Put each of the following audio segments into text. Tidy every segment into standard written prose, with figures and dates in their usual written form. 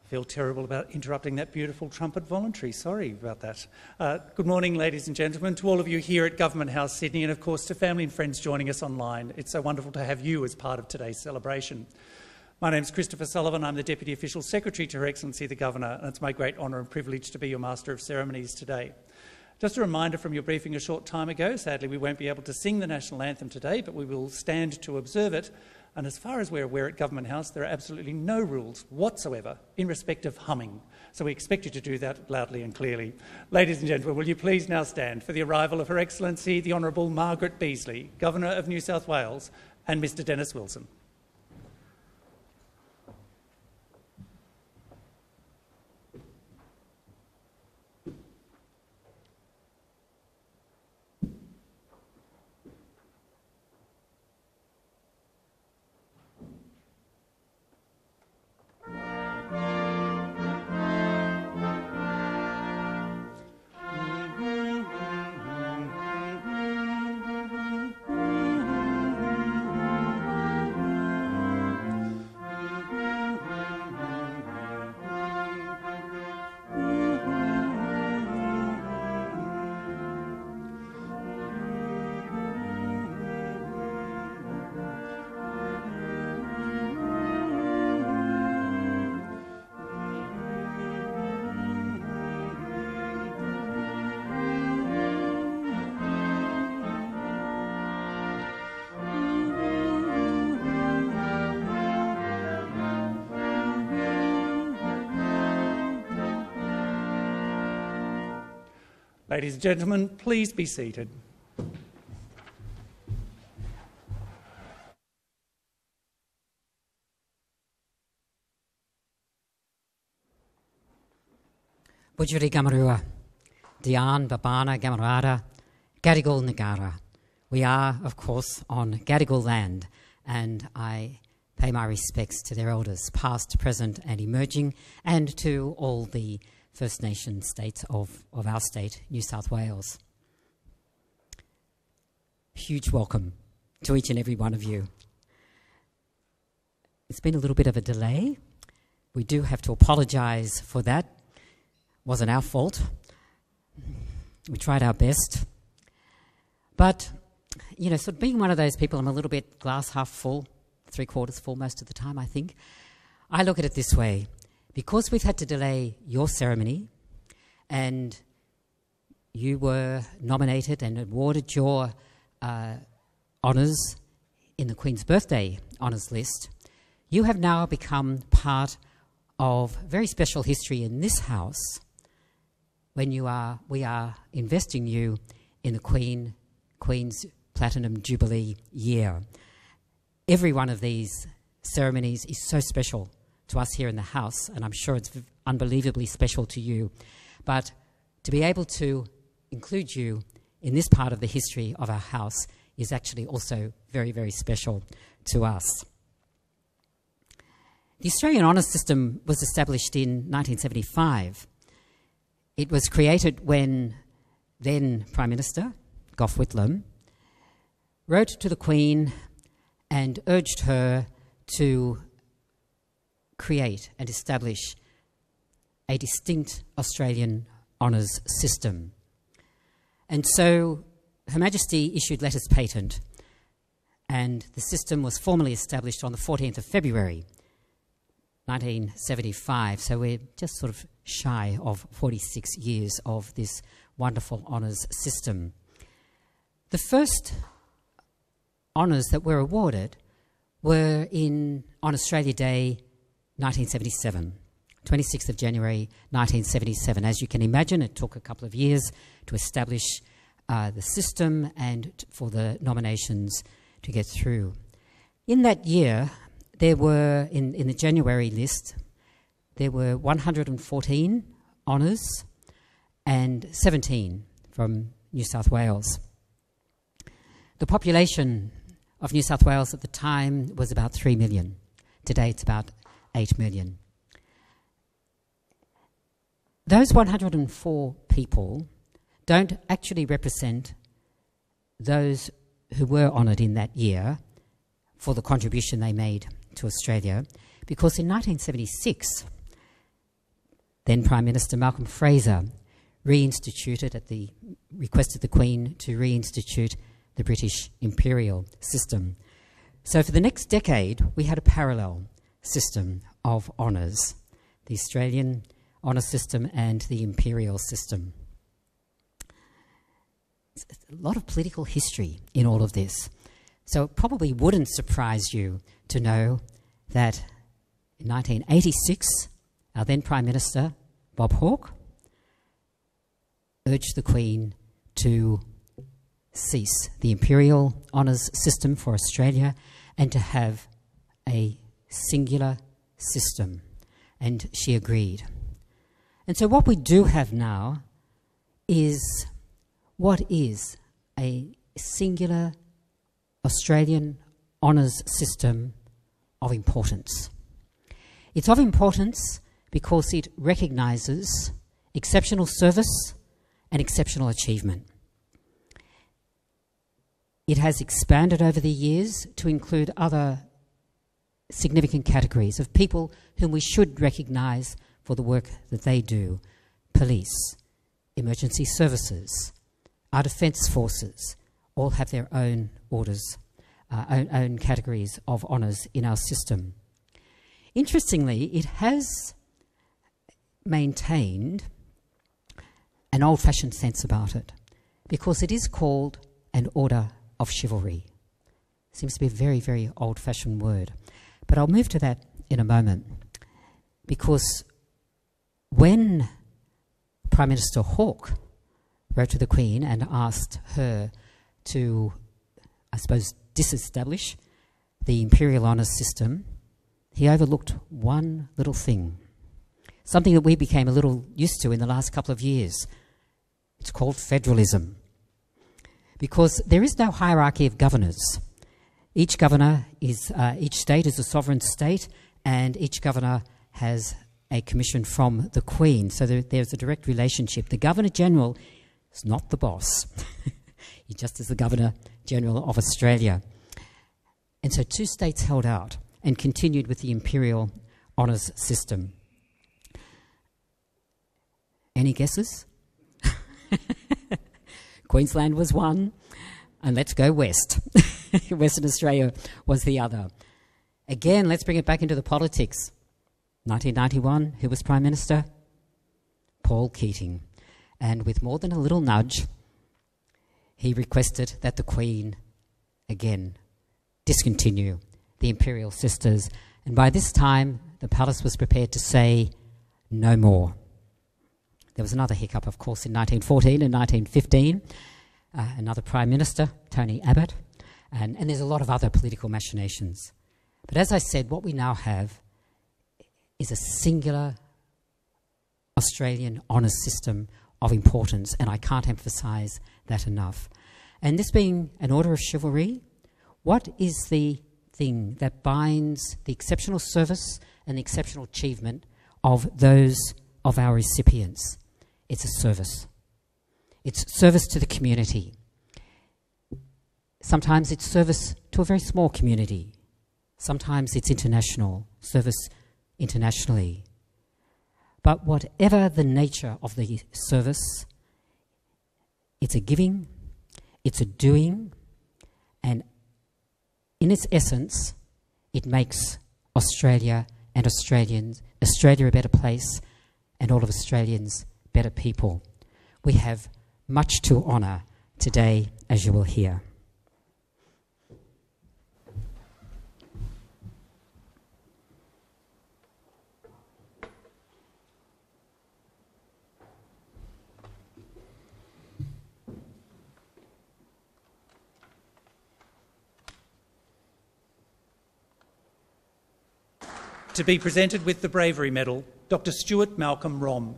feel terrible about interrupting that beautiful trumpet voluntary. Sorry about that. Good morning, ladies and gentlemen, to all of you here at Government House Sydney, and of course to family and friends joining us online. It's so wonderful to have you as part of today's celebration. My name is Christopher Sullivan. I'm the Deputy Official Secretary to Her Excellency the Governor, and it's my great honour and privilege to be your Master of Ceremonies today. Just a reminder from your briefing a short time ago, sadly we won't be able to sing the National Anthem today, but we will stand to observe it. And as far as we're aware at Government House, there are absolutely no rules whatsoever in respect of humming. So we expect you to do that loudly and clearly. Ladies and gentlemen, will you please now stand for the arrival of Her Excellency the Honourable Margaret Beazley, Governor of New South Wales, and Mr Dennis Wilson. Ladies and gentlemen, please be seated. Bujuri Gamarua, Dian Babana Gamarada, Gadigal Nagara. We are, of course, on Gadigal land, and I pay my respects to their elders, past, present and emerging, and to all the First Nation states of our state, New South Wales. Huge welcome to each and every one of you. It's been a little bit of a delay. We do have to apologise for that. Wasn't our fault. We tried our best. But, you know, sort of being one of those people, I'm a little bit glass half full, 3/4 full most of the time, I think. I look at it this way. Because we've had to delay your ceremony and you were nominated and awarded your honours in the Queen's Birthday honours list, you have now become part of very special history in this house when we are investing you in the Queen's Platinum Jubilee year. Every one of these ceremonies is so special to us here in the House, and I'm sure it's unbelievably special to you. But to be able to include you in this part of the history of our House is actually also very, very special to us. The Australian Honours System was established in 1975. It was created when then Prime Minister, Gough Whitlam, wrote to the Queen and urged her to create and establish a distinct Australian honours system. And so Her Majesty issued letters patent, and the system was formally established on the 14th of February 1975, so we're just sort of shy of 46 years of this wonderful honours system. The first honours that were awarded were on Australia Day 1977, 26th of January 1977. As you can imagine, it took a couple of years to establish the system and for the nominations to get through. In that year, there were, in the January list, there were 114 honours and 17 from New South Wales. The population of New South Wales at the time was about 3 million. Today it's about 8 million. Those 104 people don't actually represent those who were honoured in that year for the contribution they made to Australia, because in 1976 then Prime Minister Malcolm Fraser reinstituted, at the request of the Queen, to reinstitute the British imperial system. So for the next decade, we had a parallel system of honours, the Australian honour system and the imperial system. There's a lot of political history in all of this. So it probably wouldn't surprise you to know that in 1986, our then Prime Minister, Bob Hawke, urged the Queen to cease the imperial honours system for Australia and to have a singular system. And she agreed. And so what we do have now is what is a singular Australian honours system of importance. It's of importance because it recognises exceptional service and exceptional achievement. It has expanded over the years to include other significant categories of people whom we should recognise for the work that they do: police, emergency services, our defence forces, all have their own orders, own categories of honours in our system. Interestingly, it has maintained an old-fashioned sense about it, because it is called an order of chivalry. Seems to be a very, very old-fashioned word. But I'll move to that in a moment, because when Prime Minister Hawke wrote to the Queen and asked her to, I suppose, disestablish the imperial honours system, he overlooked one little thing, something that we became a little used to in the last couple of years. It's called federalism. Because there is no hierarchy of governors. Each governor is, each state is a sovereign state, and each governor has a commission from the Queen. So there's a direct relationship. The Governor-General is not the boss. He just is the Governor-General of Australia. And so two states held out and continued with the imperial honours system. Any guesses? Queensland was one, and let's go west. Western Australia was the other. Again, let's bring it back into the politics. 1991, who was Prime Minister? Paul Keating. And with more than a little nudge, he requested that the Queen, again, discontinue the imperial sisters. And by this time, the palace was prepared to say no more. There was another hiccup, of course, in 1914 and 1915. Another Prime Minister, Tony Abbott. And there's a lot of other political machinations. But as I said, what we now have is a singular Australian honours system of importance, and I can't emphasise that enough. And this being an order of chivalry, what is the thing that binds the exceptional service and the exceptional achievement of those of our recipients? It's a service. It's service to the community. Sometimes it's service to a very small community. Sometimes it's international, service internationally. But whatever the nature of the service, it's a giving, it's a doing, and in its essence, it makes Australia and Australia a better place, and all of Australians better people. We have much to honour today, as you will hear. To be presented with the Bravery Medal, Dr. Stuart Malcolm Romm.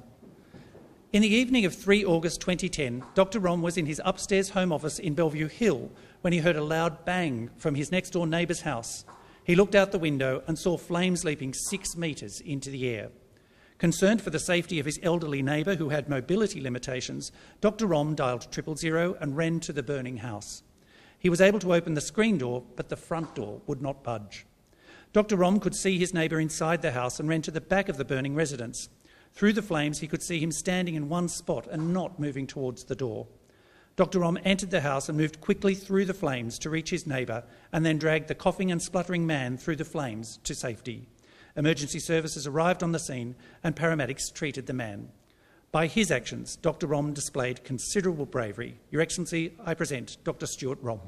In the evening of 3 August 2010, Dr. Romm was in his upstairs home office in Bellevue Hill when he heard a loud bang from his next-door neighbour's house. He looked out the window and saw flames leaping 6 metres into the air. Concerned for the safety of his elderly neighbour who had mobility limitations, Dr. Romm dialled 000 and ran to the burning house. He was able to open the screen door, but the front door would not budge. Dr. Romm could see his neighbour inside the house and ran to the back of the burning residence. Through the flames, he could see him standing in one spot and not moving towards the door. Dr. Romm entered the house and moved quickly through the flames to reach his neighbour and then dragged the coughing and spluttering man through the flames to safety. Emergency services arrived on the scene and paramedics treated the man. By his actions, Dr. Romm displayed considerable bravery. Your Excellency, I present Dr. Stuart Romm.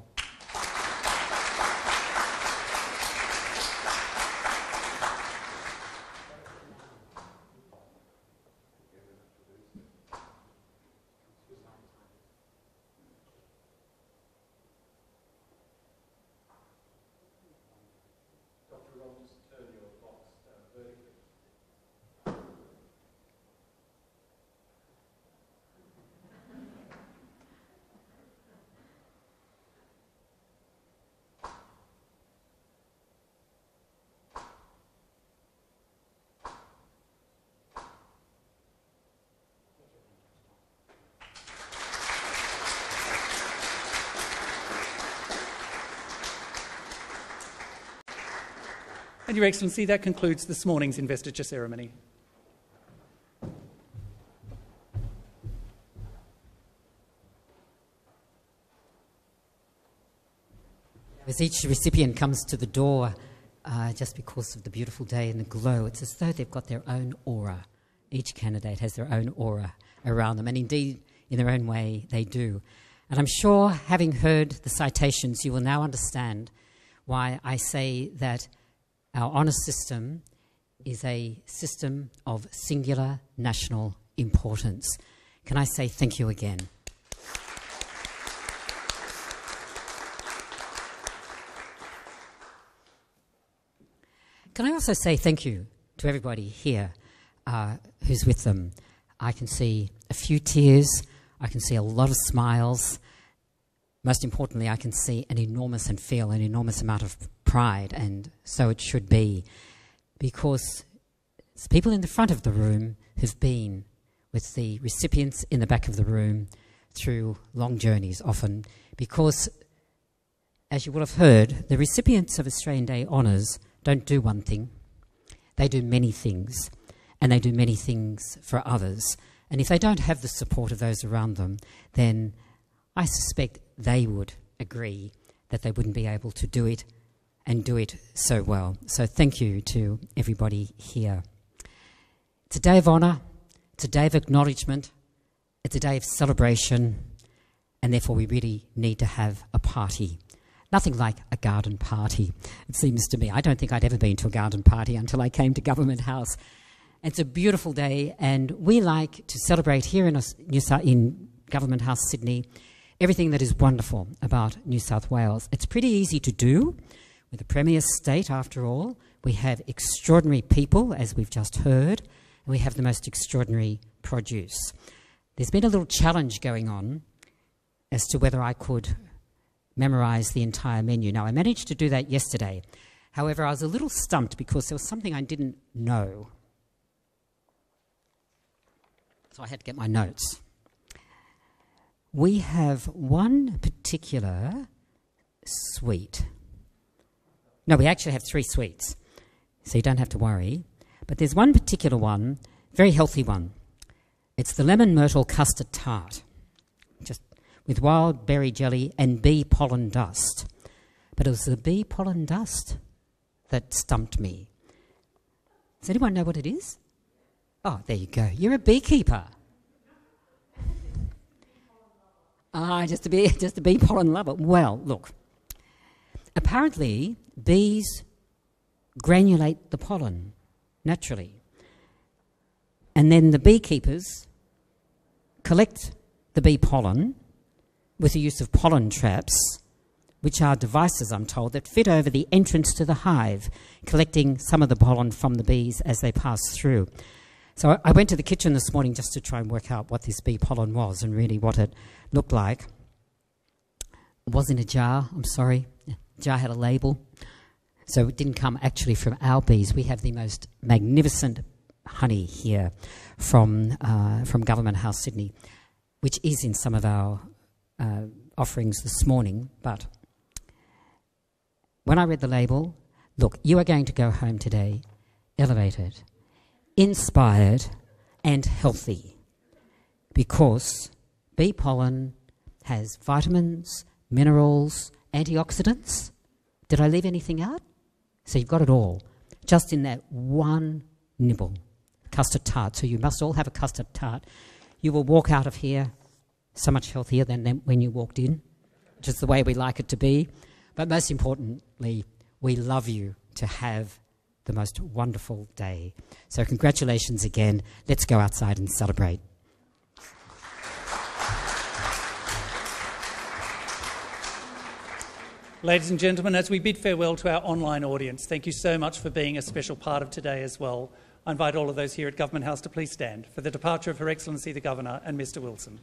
And Your Excellency, that concludes this morning's investiture ceremony. As each recipient comes to the door, just because of the beautiful day and the glow, it's as though they've got their own aura. Each candidate has their own aura around them, and indeed, in their own way, they do. And I'm sure, having heard the citations, you will now understand why I say that our honours system is a system of singular national importance. Can I say thank you again? Can I also say thank you to everybody here who's with them? I can see a few tears, I can see a lot of smiles. Most importantly, I can see and feel an enormous amount of pride, and so it should be, because it's people in the front of the room who've been with the recipients in the back of the room through long journeys often, because, as you will have heard, the recipients of Australian Day Honours don't do one thing, they do many things, and they do many things for others. And if they don't have the support of those around them, then I suspect they would agree that they wouldn't be able to do it and do it so well. So thank you to everybody here. It's a day of honour, it's a day of acknowledgement, it's a day of celebration, and therefore we really need to have a party. Nothing like a garden party, it seems to me. I don't think I'd ever been to a garden party until I came to Government House. It's a beautiful day, and we like to celebrate here in Government House, Sydney, everything that is wonderful about New South Wales. It's pretty easy to do. We're the premier state, after all. We have extraordinary people, as we've just heard, and we have the most extraordinary produce. There's been a little challenge going on as to whether I could memorise the entire menu. Now, I managed to do that yesterday. However, I was a little stumped because there was something I didn't know. So I had to get my notes. We have one particular sweet. No, we actually have 3 sweets, so you don't have to worry. But there's one particular one, very healthy one. It's the lemon myrtle custard tart, just with wild berry jelly and bee pollen dust. But it was the bee pollen dust that stumped me. Does anyone know what it is? Oh, there you go. You're a beekeeper. Just a bee pollen lover. Well, look. Apparently, bees granulate the pollen naturally. And then the beekeepers collect the bee pollen with the use of pollen traps, which are devices, I'm told, that fit over the entrance to the hive, collecting some of the pollen from the bees as they pass through. So I went to the kitchen this morning just to try and work out what this bee pollen was and really what it looked like. It was in a jar, I'm sorry. The jar had a label. So it didn't come actually from our bees. We have the most magnificent honey here from Government House, Sydney, which is in some of our offerings this morning. But when I read the label, look, you are going to go home today elevated, inspired, and healthy, because bee pollen has vitamins, minerals, antioxidants. Did I leave anything out? So you've got it all, just in that one nibble. Custard tart. So you must all have a custard tart. You will walk out of here so much healthier than when you walked in, which is the way we like it to be. But most importantly, we love you to have the most wonderful day. So congratulations again. Let's go outside and celebrate. Ladies and gentlemen, as we bid farewell to our online audience, thank you so much for being a special part of today as well. I invite all of those here at Government House to please stand for the departure of Her Excellency the Governor and Mr Wilson.